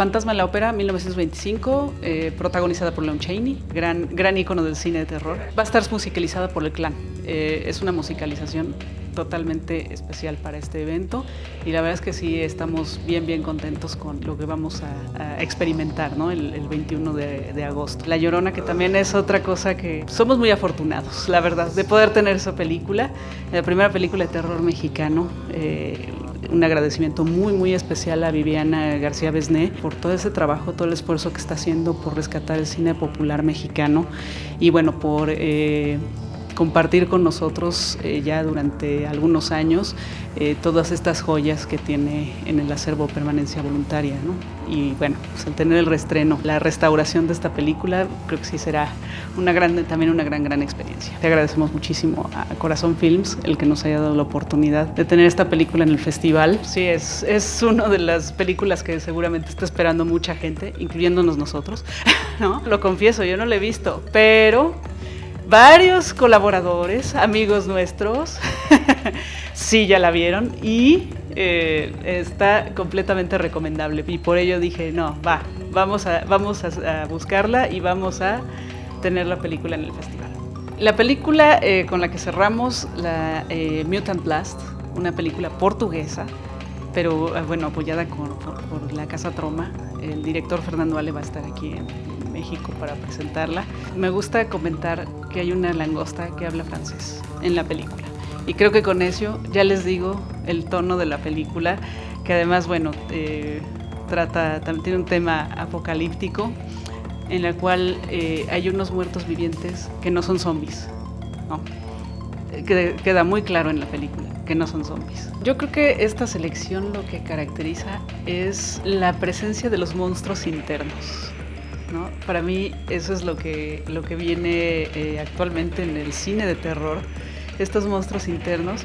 Fantasma en la ópera, 1925, protagonizada por Lon Chaney, gran ícono del cine de terror. Va a estar musicalizada por El Clan. Es una musicalización totalmente especial para este evento y la verdad es que sí estamos bien contentos con lo que vamos a experimentar, ¿no? el 21 de agosto. La Llorona, que también es otra cosa que somos muy afortunados, la verdad, de poder tener esa película, la primera película de terror mexicano. Un agradecimiento muy especial a Viviana García Besné por todo ese trabajo, todo el esfuerzo que está haciendo por rescatar el cine popular mexicano y bueno, por compartir con nosotros ya durante algunos años todas estas joyas que tiene en el acervo Permanencia Voluntaria, ¿no? Y bueno, pues al tener el reestreno, la restauración de esta película, creo que sí será también una gran experiencia. Te agradecemos muchísimo a Corazón Films el que nos haya dado la oportunidad de tener esta película en el festival. Sí, es una de las películas que seguramente está esperando mucha gente, incluyéndonos nosotros, ¿no? Lo confieso, yo no la he visto, pero varios colaboradores, amigos nuestros, sí ya la vieron y está completamente recomendable. Y por ello dije, no, vamos a buscarla y vamos a tener la película en el festival. La película con la que cerramos, la Mutant Blast, una película portuguesa, pero bueno, apoyada por la Casa Troma. El director Fernando Ale va a estar aquí en México para presentarla. Me gusta comentar que hay una langosta que habla francés en la película. Y creo que con eso ya les digo el tono de la película, que además, bueno, también tiene un tema apocalíptico en el cual hay unos muertos vivientes que no son zombies, ¿no? Queda muy claro en la película que no son zombies. Yo creo que esta selección lo que caracteriza es la presencia de los monstruos internos, ¿no? Para mí eso es lo que viene actualmente en el cine de terror, estos monstruos internos.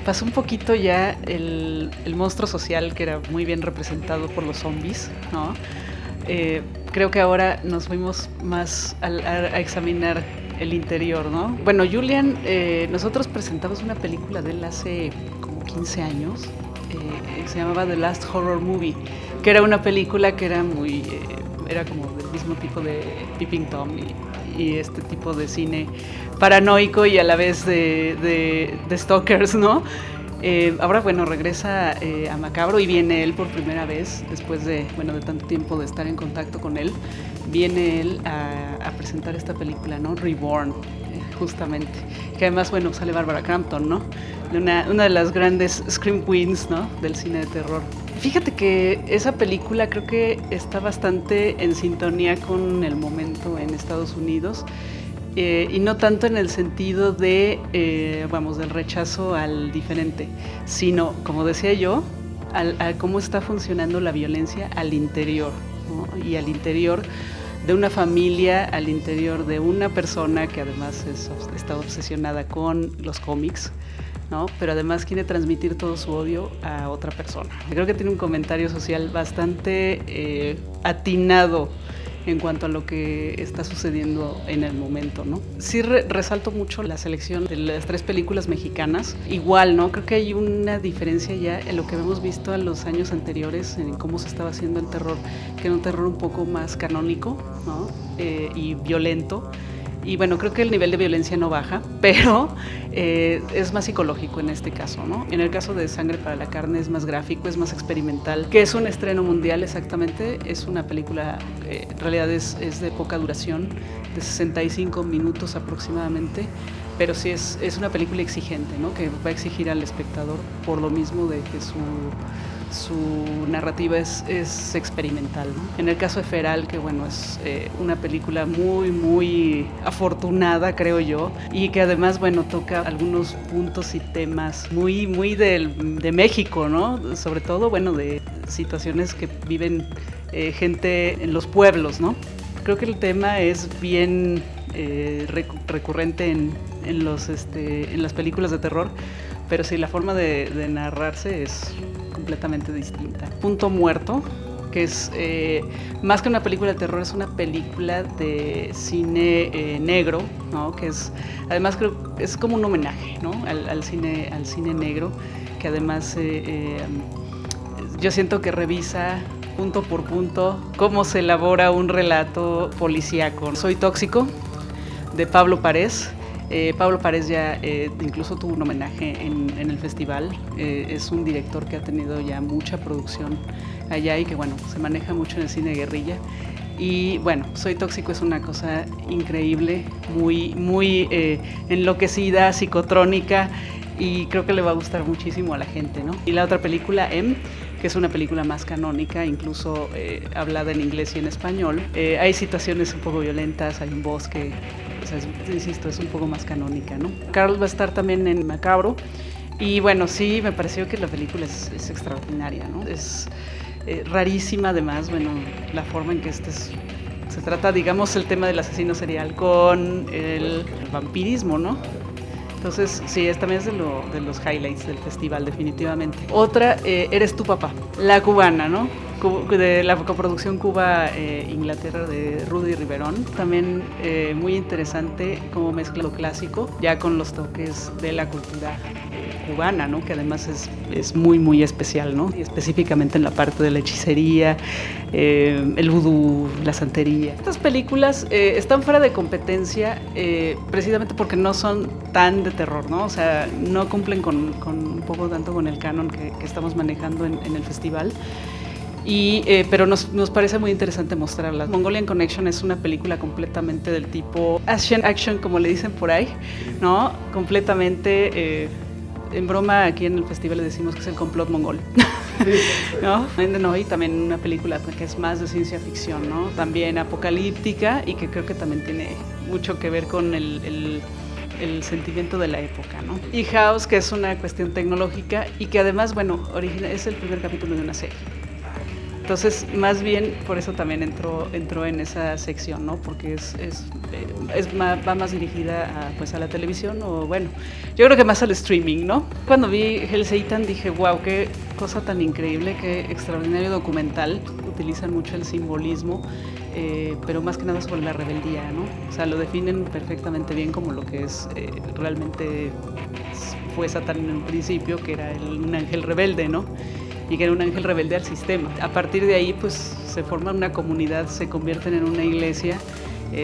Pasó un poquito ya el monstruo social, que era muy bien representado por los zombies, ¿no? Creo que ahora nos fuimos más a examinar el interior, ¿no? Bueno, Julian, nosotros presentamos una película de él hace como 15 años, se llamaba The Last Horror Movie, que era una película que era era como del mismo tipo de Peeping Tom y este tipo de cine paranoico y a la vez de stalkers, ¿no? Ahora, bueno, regresa a Macabro y viene él por primera vez, después de tanto tiempo de estar en contacto con él, viene él a presentar esta película, ¿no? Reborn, justamente, que además, bueno, sale Barbara Crampton, ¿no? Una de las grandes Scream Queens, ¿no? Del cine de terror. Fíjate que esa película creo que está bastante en sintonía con el momento en Estados Unidos. Y no tanto en el sentido del rechazo al diferente, sino, como decía yo, a cómo está funcionando la violencia al interior, ¿no? Y al interior de una familia, al interior de una persona que además está obsesionada con los cómics, ¿no? Pero además quiere transmitir todo su odio a otra persona. Creo que tiene un comentario social bastante atinado en cuanto a lo que está sucediendo en el momento, ¿no? Sí resalto mucho la selección de las 3 películas mexicanas. Igual, ¿no? Creo que hay una diferencia ya en lo que hemos visto en los años anteriores, en cómo se estaba haciendo el terror, que era un terror un poco más canónico, ¿no? Y violento. Y bueno, creo que el nivel de violencia no baja, pero es más psicológico en este caso, ¿no? En el caso de Sangre para la Carne es más gráfico, es más experimental, que es un estreno mundial exactamente, es una película, en realidad es de poca duración, de 65 minutos aproximadamente, pero sí es una película exigente, ¿no? Que va a exigir al espectador por lo mismo de que su narrativa es experimental, ¿no? En el caso de Feral, que bueno, es una película muy afortunada, creo yo, y que además, bueno, toca algunos puntos y temas muy de México, ¿no? Sobre todo, bueno, de situaciones que viven gente en los pueblos, ¿no? Creo que el tema es bien recurrente en las películas de terror, pero sí, la forma de narrarse es completamente distinta. Punto Muerto, que es más que una película de terror, es una película de cine negro, ¿no? Que es, además creo es como un homenaje, ¿no? al cine negro, que además yo siento que revisa punto por punto cómo se elabora un relato policíaco. Soy tóxico, de Pablo Parés. Pablo Parés ya incluso tuvo un homenaje en el festival. Es un director que ha tenido ya mucha producción allá y que bueno, se maneja mucho en el cine de guerrilla. Y bueno, Soy tóxico es una cosa increíble, muy enloquecida, psicotrónica, y creo que le va a gustar muchísimo a la gente, ¿no? Y la otra película, M, que es una película más canónica, incluso hablada en inglés y en español. Hay situaciones un poco violentas, hay un bosque, o sea, insisto, es un poco más canónica, ¿no? Carl va a estar también en Macabro, y bueno, sí, me pareció que la película es extraordinaria, ¿no? Es rarísima además, bueno, la forma en que se trata, digamos, el tema del asesino serial con el vampirismo, ¿no? Entonces, sí, también es de los highlights del festival, definitivamente. Otra, Eres tu papá, la cubana, ¿no? De la coproducción Cuba-Inglaterra de Rudy Riverón. También muy interesante cómo mezcla lo clásico ya con los toques de la cultura cubana, ¿no? Que además es muy especial, ¿no? Y específicamente en la parte de la hechicería, el vudú, la santería. Estas películas están fuera de competencia precisamente porque no son tan de terror, ¿no? O sea, no cumplen con un poco tanto con el canon que estamos manejando en el festival. Pero nos parece muy interesante mostrarlas. Mongolian Connection es una película completamente del tipo action, como le dicen por ahí, ¿no? Completamente, en broma aquí en el festival le decimos que es el complot mongol, ¿no? Y también una película que es más de ciencia ficción, ¿no? También apocalíptica y que creo que también tiene mucho que ver con el sentimiento de la época, ¿no? Y House, que es una cuestión tecnológica y que además, bueno, es el primer capítulo de una serie. Entonces, más bien, por eso también entró en esa sección, ¿no? Porque va más dirigida a la televisión, o bueno, yo creo que más al streaming, ¿no? Cuando vi Hell's Satan dije, wow, qué cosa tan increíble, qué extraordinario documental. Utilizan mucho el simbolismo, pero más que nada sobre la rebeldía, ¿no? O sea, lo definen perfectamente bien como lo que es realmente fue Satán en un principio, que era un ángel rebelde, ¿no? Y que era un ángel rebelde al sistema. A partir de ahí, pues, se forma una comunidad, se convierten en una iglesia,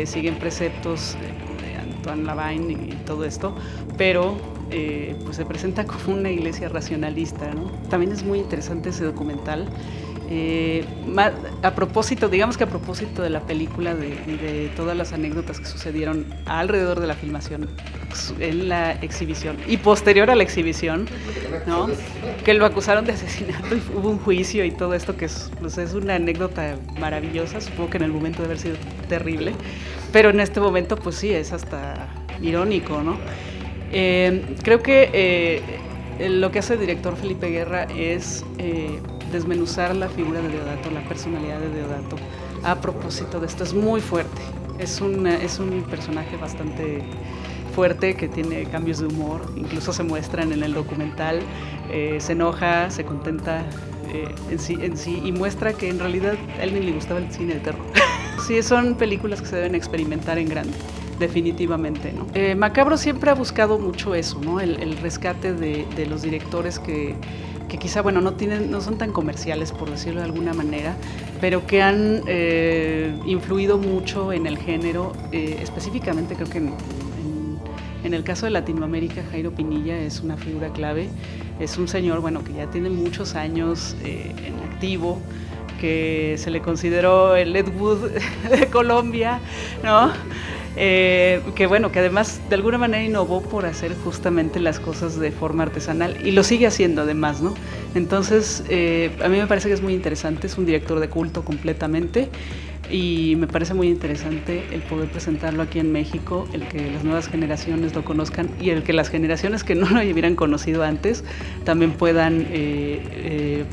siguen preceptos de Antoine Lavigne y todo esto, pero pues se presenta como una iglesia racionalista, ¿no? También es muy interesante ese documental. A propósito de la película y de todas las anécdotas que sucedieron alrededor de la filmación, en la exhibición y posterior a la exhibición, ¿no? Que lo acusaron de asesinato y hubo un juicio y todo esto, que es una anécdota maravillosa. Supongo que en el momento debe haber sido terrible, pero en este momento pues sí, es hasta irónico, ¿no? Creo que lo que hace el director Felipe Guerra es desmenuzar la figura de Deodato, la personalidad de Deodato. A propósito de esto, es muy fuerte, es un personaje bastante fuerte, que tiene cambios de humor, incluso se muestran en el documental, se enoja, se contenta en sí, y muestra que en realidad a él ni le gustaba el cine de terror. Sí, son películas que se deben experimentar en grande, definitivamente, ¿no? Macabro siempre ha buscado mucho eso, ¿no? El rescate de los directores que quizá, bueno, no son tan comerciales, por decirlo de alguna manera, pero que han influido mucho en el género, específicamente creo que en el caso de Latinoamérica. Jairo Pinilla es una figura clave, es un señor, bueno, que ya tiene muchos años en activo, que se le consideró el Ed Wood de Colombia, ¿no? Que bueno, que además de alguna manera innovó por hacer justamente las cosas de forma artesanal y lo sigue haciendo además, ¿no? Entonces, a mí me parece que es muy interesante, es un director de culto completamente y me parece muy interesante el poder presentarlo aquí en México, el que las nuevas generaciones lo conozcan y el que las generaciones que no lo hubieran conocido antes también puedan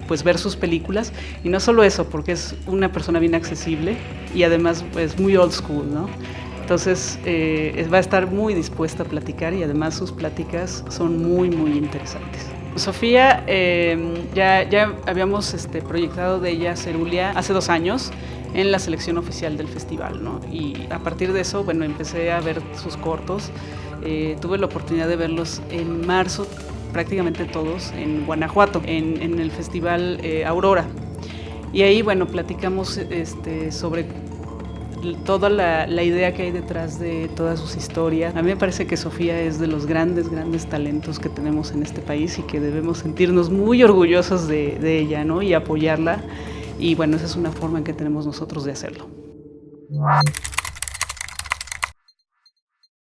pues ver sus películas. Y no solo eso, porque es una persona bien accesible y además es muy old school, ¿no? Entonces va a estar muy dispuesta a platicar y además sus pláticas son muy interesantes. Sofía, ya habíamos proyectado de ella Cerulia hace 2 años en la selección oficial del festival, ¿no? Y a partir de eso, bueno, empecé a ver sus cortos. Tuve la oportunidad de verlos en marzo, prácticamente todos, en Guanajuato, en el festival Aurora. Y ahí, bueno, platicamos sobre toda la idea que hay detrás de todas sus historias. A mí me parece que Sofía es de los grandes talentos que tenemos en este país y que debemos sentirnos muy orgullosos de ella, ¿no? Y apoyarla. Y bueno, esa es una forma en que tenemos nosotros de hacerlo.